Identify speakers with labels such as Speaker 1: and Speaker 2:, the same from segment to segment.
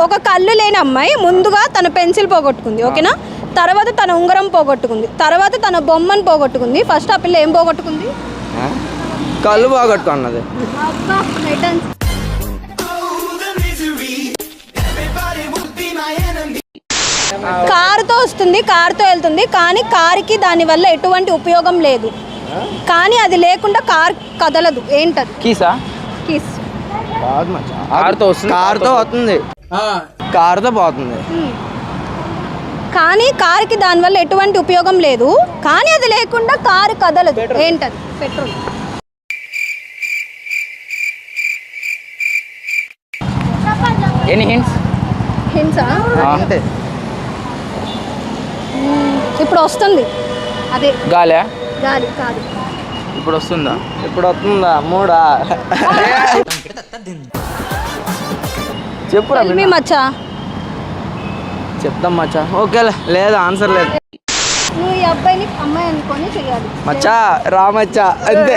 Speaker 1: ఒక కళ్ళు లేని అమ్మాయి ముందుగా తన పెన్సిల్ పోగొట్టుకుంది, ఓకేనా? తర్వాత తన ఉంగరం పోగొట్టుకుంది, తర్వాత తన బొమ్మను పోగొట్టుకుంది. ఫస్ట్ ఆ పిల్ల ఏం పోగొట్టుకుంది?
Speaker 2: కళ్ళు పోగొట్టుకున్నది.
Speaker 1: కారుతో వస్తుంది, కారుతో వెళ్తుంది, కానీ కారుకి దానివల్ల ఎటువంటి ఉపయోగం లేదు. కానీ అది లేకుండా కార్ కదలదు. ఏంటది?
Speaker 3: కీసా?
Speaker 1: కీస్.
Speaker 2: కారుతో వస్తుంది, కారుతో పోతుంది.
Speaker 1: కానీ కారుకి దానివల్ల ఎటువంటి ఉపయోగం లేదు, కానీ అది లేకుండా కారు కదలదు. ఏంటది? పెట్రోల్.
Speaker 3: Any hints?
Speaker 1: హింసా?
Speaker 2: అంతే.
Speaker 1: ఇప్పుడు వస్తుంది అదే.
Speaker 3: గాలి?
Speaker 1: గాలి కాదు.
Speaker 3: ఇప్పుడు వస్తుందా?
Speaker 2: ఇప్పుడు వస్తుందా? మూడా? చెప్పురా
Speaker 1: మచ్చా.
Speaker 2: చెప్తాం మచ్చా. ఓకేలే, లేదు ఆన్సర్ లేదు.
Speaker 1: నువ్వు ఈ అబ్బాయిని అమ్మాయి అనుకొని చేయాలి.
Speaker 2: మచ్చా రామచ్చా అంతే.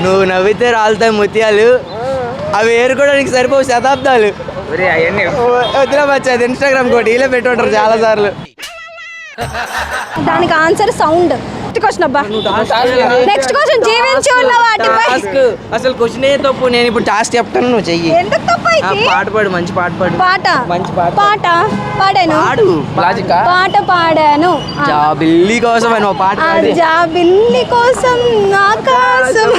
Speaker 2: నువ్వు నవ్వితే రాలుతాయి ముత్యాలు, అవి ఏరుకోవడానికి సరిపోవు శతాబ్దాలు. వదిలే మచ్చా, అది ఇన్స్టాగ్రామ్ కోటి ఇలా పెట్టుంటారు చాలా సార్లు.
Speaker 1: దానికి ఆన్సర్ సౌండ్. నెక్స్ట్ క్వశ్చన్ అబ్బా. నెక్స్ట్ క్వశ్చన్ జీవించి ఉన్న వాటిపై.
Speaker 2: అసలు క్వశ్చన్ ఏ తప్పు. నేను ఇప్పుడు టాస్క్ చెప్తాను, నువ్వు చెయ్యి.
Speaker 1: ఎందుకు తప్పు అయితే?
Speaker 2: పాట పాడు, మంచి పాట పాడు.
Speaker 1: పాట?
Speaker 2: మంచి పాట.
Speaker 1: పాట పాడాను.
Speaker 2: పాడు.
Speaker 1: పాట పాడాను.
Speaker 2: జాబిల్లి కోసం అని పాట పాడు.
Speaker 1: జాబిల్లి కోసం ఆకాశం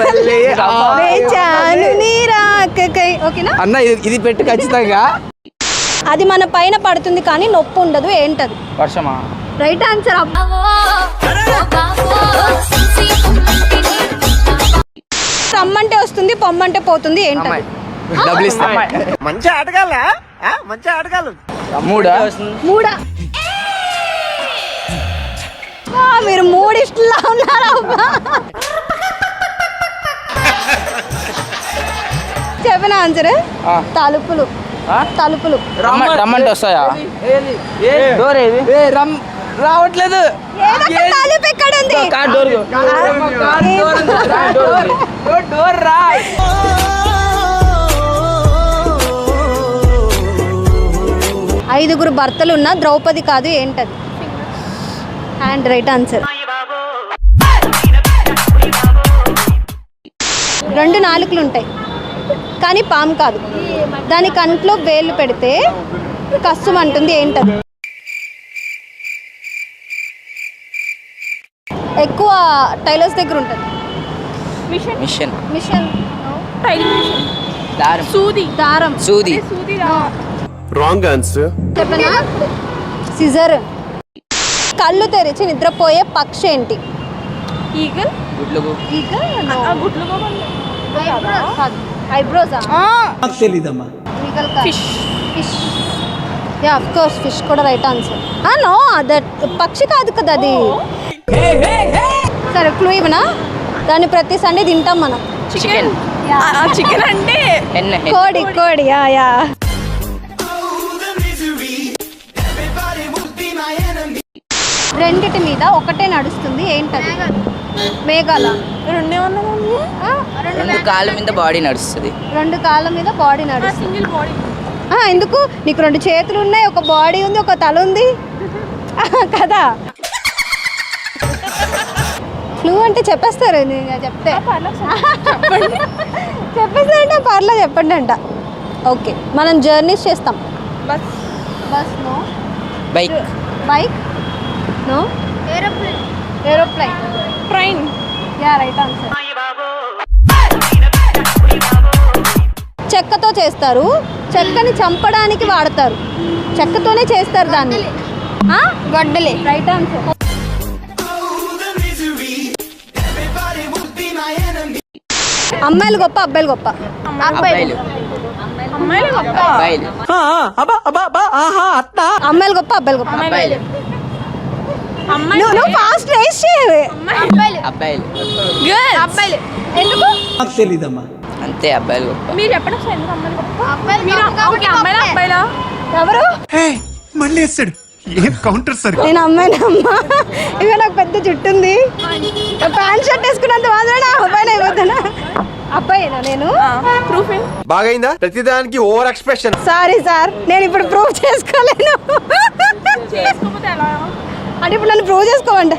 Speaker 1: వేచాను నీ రాకకై. ఓకేనా
Speaker 2: అన్న? ఇది పెట్టు ఖచ్చితంగా.
Speaker 1: అది మన పైన పడుతుంది కానీ నొప్పి ఉండదు. ఏంటది?
Speaker 3: వర్షమా?
Speaker 1: Right answer. రమ్మంటే వస్తుంది, పొమ్మంటే పోతుంది. ఏంటది?
Speaker 2: డబ్బులు ఇస్తా.
Speaker 4: మంచి ఆటగాళ్ళ, మంచి ఆటగాళ్ళు.
Speaker 3: మూడా?
Speaker 1: మూడా? మీరు మూడిష్టిలా ఉన్నారా? చెప్పిన ఆన్సర్ తలుపులు. తలుపులు
Speaker 3: రమ్మంటే వస్తాయా?
Speaker 2: రావట్లేదు.
Speaker 1: తలుపు ఎక్కడ ఉంది? ఐదుగురు భర్తలు ఉన్న ద్రౌపది కాదు. ఏంటది? And right answer. 2 నాలుకలు ఉంటాయి కానీ పాము కాదు. దాని కంట్లో వేళ్ళు పెడితే కష్టం అంటుంది. ఏంటది? ఎక్కువ టైలర్స్ దగ్గర ఉంటుంది.
Speaker 3: మిషన్.
Speaker 1: మిషన్.
Speaker 3: దారం.
Speaker 1: దారం.
Speaker 3: సూది.
Speaker 4: Wrong answer.
Speaker 1: చెప్పనా? సిజర్. కళ్ళు తెరిచి నిద్రపోయే పక్షి ఏంటి? ఈగల్.
Speaker 3: గుడ్లుగు.
Speaker 1: ఐబ్రోస్.
Speaker 4: తెలీదమ్మా.
Speaker 1: Fish. Fish. Yeah of course fish కూడా రైట్ ఆన్సర్. నో దట్ పక్షి కాదు కదా అది. సరే క్లూ ఇవ్వనా? దాన్ని ప్రతి సండే తింటాం మనం.
Speaker 3: చికెన్.
Speaker 1: చికెన్ అంటే కోడి. కోడి. Yeah yeah. రెండిటి మీద ఒకటే నడుస్తుంది. ఏంటది? మేఘాల.
Speaker 3: రెండు కాళ్ళ మీద బాడీ నడుస్తుంది.
Speaker 1: 2 కాళ్ళ మీద బాడీ నడుస్తుంది. ఎందుకు? నీకు 2 చేతులు ఉన్నాయి, ఒక బాడీ ఉంది, ఒక తల ఉంది కదా. ఫ్లూ అంటే చెప్పేస్తారు చెప్తే. చెప్పేస్తారంటే పర్లేదు చెప్పండి అంట. ఓకే, మనం జర్నీస్ చేస్తాం. Bus no.
Speaker 3: Bike.
Speaker 1: Bike no. Aeroplane. Train. Yeah right answer. చెక్కతో చేస్తారు, చెక్కని చంపడానికి వాడతారు, చెక్కతోనే చేస్తారు దాన్ని. గొడ్డలి. Right answer. అమ్మాయిలు గొప్ప అబ్బాయిలు గొప్ప?
Speaker 3: అబ్బాయిలు.
Speaker 1: అమ్మాయిలు గొప్ప
Speaker 3: అబ్బాయిలు.
Speaker 1: అమ్మాయిలు గొప్ప అబ్బాయిలు గొప్ప?
Speaker 3: అబ్బాయిలు.
Speaker 1: నువ్వు ఫాస్ట్ రేస్ చేయవే.
Speaker 3: అబ్బాయిలు.
Speaker 1: అబ్బాయిలు. ఎందుకు?
Speaker 4: తెలీదమ్మా.
Speaker 3: అంతే, అబ్బాయిలు గొప్ప.
Speaker 1: మీరు చెప్పడం అమ్మాయిలా? ఎవరు?
Speaker 4: మళ్ళీ వేస్తాడు. ఏం కౌంటర్ సార్.
Speaker 1: నేను అమ్మాయినమ్మా. ఇక నాకు పెద్ద జుట్టు ఉంది, ప్యాంట్ షర్ట్ వేసుకున్నంత మాత్రాన అబ్బాయిని అయిపోతానా? అబ్బాయినా నేను?
Speaker 4: బాగైందా ప్రతిదానికి ఓవర్ ఎక్స్ప్రెషన్.
Speaker 1: సారీ సార్, నేను ఇప్పుడు ప్రూవ్ చేసుకోలేను. అంటే ఇప్పుడు నన్ను ప్రూవ్ చేసుకోమండి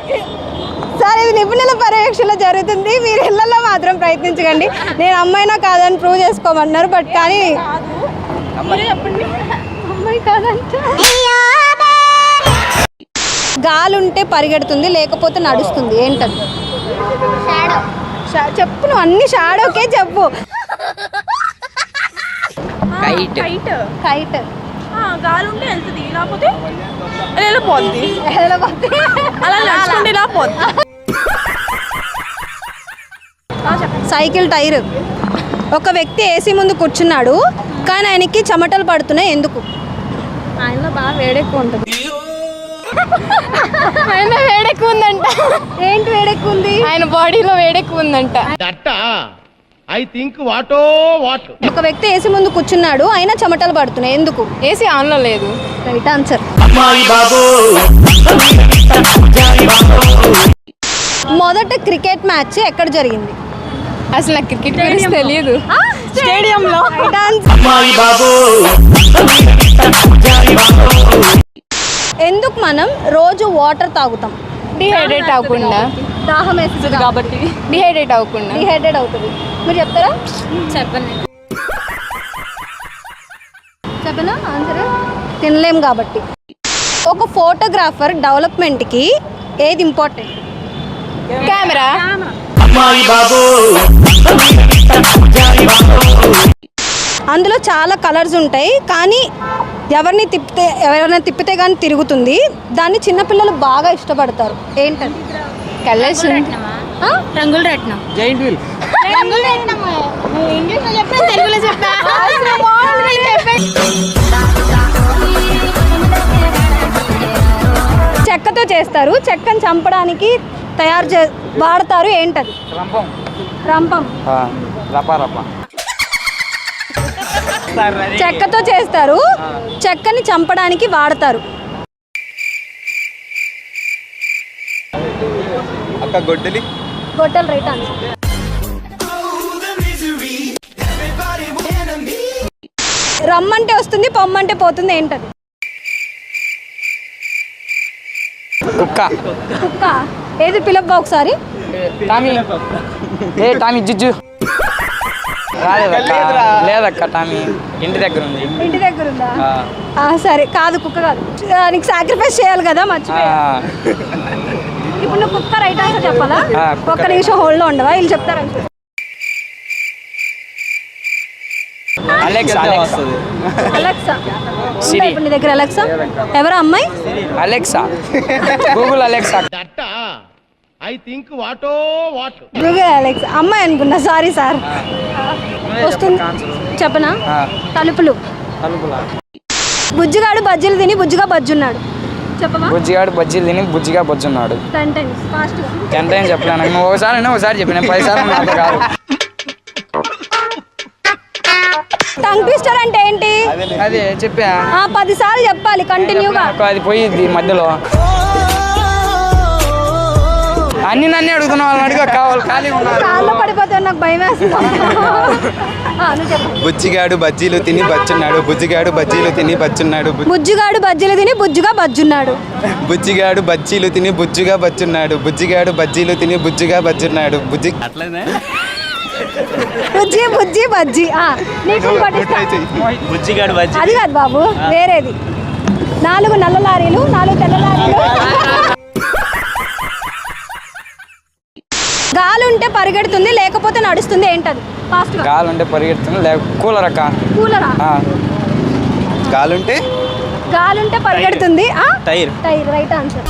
Speaker 1: సార్. ఇది నిపుణుల పర్యవేక్షణలో జరుగుతుంది, మీరు ఇళ్లలో మాత్రం ప్రయత్నించకండి. నేను అమ్మాయినా కాదని ప్రూవ్ చేసుకోమన్నారు, బట్ కానీ అమ్మాయి కాదంటే గాలుంటే పరిగెడుతుంది లేకపోతే నడుస్తుంది, ఏంటది? చెప్పు, నువ్వు అన్ని షాడోకే చెప్పు.
Speaker 3: కైట్.
Speaker 1: కైట్.
Speaker 5: గాలి ఉంటే వెళ్తుంది, లేకపోతే వెళ్ళిపోద్ది. అలా నడుచుకుంటే ఇలా పోద్ది.
Speaker 1: Cycle tyre. ఒక వ్యక్తి ఏసీ ముందు కూర్చున్నాడు కానీ ఆయనకి చెమటలు పడుతున్నాయి, ఎందుకు?
Speaker 5: ఆయనలో బాగా వేడెక్కువ ఉంటుంది. ఆయన వేడెక్కువ ఉందంట.
Speaker 1: ఏంటి వేడెక్కువ ఉంది?
Speaker 5: ఆయన బాడీలో వేడెక్కువ ఉందంట.
Speaker 1: ఒక వ్యక్తి ఏసీ ముందు కూర్చున్నాడు అయినా చెమటలు పడుతున్నాయి, ఎందుకు?
Speaker 5: ఏసీ ఆన్లో లేదు.
Speaker 1: Right answer. మొదట క్రికెట్ మ్యాచ్ ఎక్కడ జరిగింది?
Speaker 5: అసలు నాకు క్రికెట్ గురించి తెలియదు.
Speaker 1: స్టేడియంలో. ఎందుకు మనం రోజు వాటర్ తాగుతాం?
Speaker 5: డిహైడ్రేట్ అవ్వకుండా.
Speaker 1: దాహం వేస్తుంది కాబట్టి.
Speaker 5: డిహైడ్రేట్ అవ్వకుండా.
Speaker 1: డిహైడ్రేట్ అవుతుంది. మీరు చెప్తారా? చెప్పనా ఆన్సర్? తినలేం కాబట్టి. ఒక ఫోటోగ్రాఫర్ డెవలప్మెంట్కి ఏది ఇంపార్టెంట్?
Speaker 5: కెమెరా.
Speaker 1: అందులో చాలా కలర్స్ ఉంటాయి కానీ ఎవరైనా తిప్పితే కానీ తిరుగుతుంది. దాన్ని చిన్నపిల్లలు బాగా ఇష్టపడతారు, ఏంటది?
Speaker 5: కలర్స్.
Speaker 1: రంగుల రత్నం.
Speaker 2: Giant wheel. చెక్కతో చేస్తారు, చెక్కను చంపడానికి వాడతారు, ఏంటది? రంపం. చెక్కతో చేస్తారు, చెక్కని చంపడానికి వాడతారు. గొడ్డలి.
Speaker 1: గొడ్డలు. Right answer. రమ్మంటే వస్తుంది, పొమ్మంటే పోతుంది, ఏంటది?
Speaker 3: కుక్క.
Speaker 1: కుక్క. ఏది పిలవ్వా ఒకసారి?
Speaker 3: టామీ జుజ్జు. లేదక్క, టామీ ఇంటి దగ్గర ఉంది.
Speaker 1: ఇంటి దగ్గర ఉందా? సరే, కాదు కుక్క కాదు. నీకు సాక్రిఫైస్ చేయాలి కదా, మర్చిపోయా. ఇప్పుడు నువ్వు కుక్క రైట్ ఆన్సర్ చెప్పాలా? ఒక్క నిమిషం హోల్డ్లో ఉండవా, వీళ్ళు చెప్తారా?
Speaker 3: అలెక్సా.
Speaker 1: అలెక్సా. ఇప్పుడు నీ దగ్గర అలెక్సా ఎవరా అమ్మాయి?
Speaker 3: Alexa. Google Alexa.
Speaker 1: Google Alexa అమ్మాయి అనుకున్నా, సారీ సార్. వస్తుంది, చెప్పనా? తలుపులు. బుజ్జిగాడు బజ్జీలు తిని బుజ్జిగా బజ్జున్నాడు, చెప్పమా?
Speaker 3: బుజ్జిగాడు బజ్జీలు తిని బుజ్జిగా బొజ్జున్నాడు.
Speaker 1: 10 times ఫాస్ట్.
Speaker 3: 10 times చెప్పాను. నువ్వు ఒకసారి చెప్పిన 10 సార్లు నాతో కాదు.
Speaker 1: టంగ్ ట్విస్టర్ అంటే ఏంటి?
Speaker 3: అదే చెప్పా.
Speaker 1: 10 సార్లు చెప్పాలి కంటిన్యూగా.
Speaker 3: అది పోయిద్ది మధ్యలో. అన్ని నన్నే అడుగుతున్నా, వాళ్ళని అడుగు. కావాలి ఖాళీ ఉన్నారు.
Speaker 1: కాళ్ళు పడిపోతే నాకు భయం వేస్తుంది.
Speaker 2: బుజ్జిగాడు బజ్జీలు తిని బచ్చున్నాడు. బుజ్జిగాడు బజ్జీలు తిని బచ్చున్నాడు.
Speaker 1: బుజ్జిగాడు బజ్జీలు తిని బుజ్జిగా బజ్జున్నాడు.
Speaker 2: బుజ్జిగాడు బజ్జీలు తిని బుజ్జిగా బచ్చున్నాడు. బుజ్జిగాడు బజ్జీలు తిని బుజ్జిగా బజ్జున్నాడు. బుజ్జి
Speaker 1: బుజ్జి బుజ్జి బజ్జి.
Speaker 2: బుజ్జిగాడు బజ్జీ.
Speaker 1: అది కాదు బాబు, వేరేది. 4 నల్ల లారీలు, 4 తెల్ల లారీలు. గాలి ఉంటే పరిగెడుతుంది లేకపోతే నడుస్తుంది, ఏంటది? ఫాస్ట్.
Speaker 3: గాలి ఉంటే పరిగెడుతుంది, కూలర్ అక్క.
Speaker 1: కూలరా?
Speaker 2: గాలుంటే
Speaker 1: పరిగెడుతుంది.
Speaker 2: టైర్.
Speaker 1: Right answer.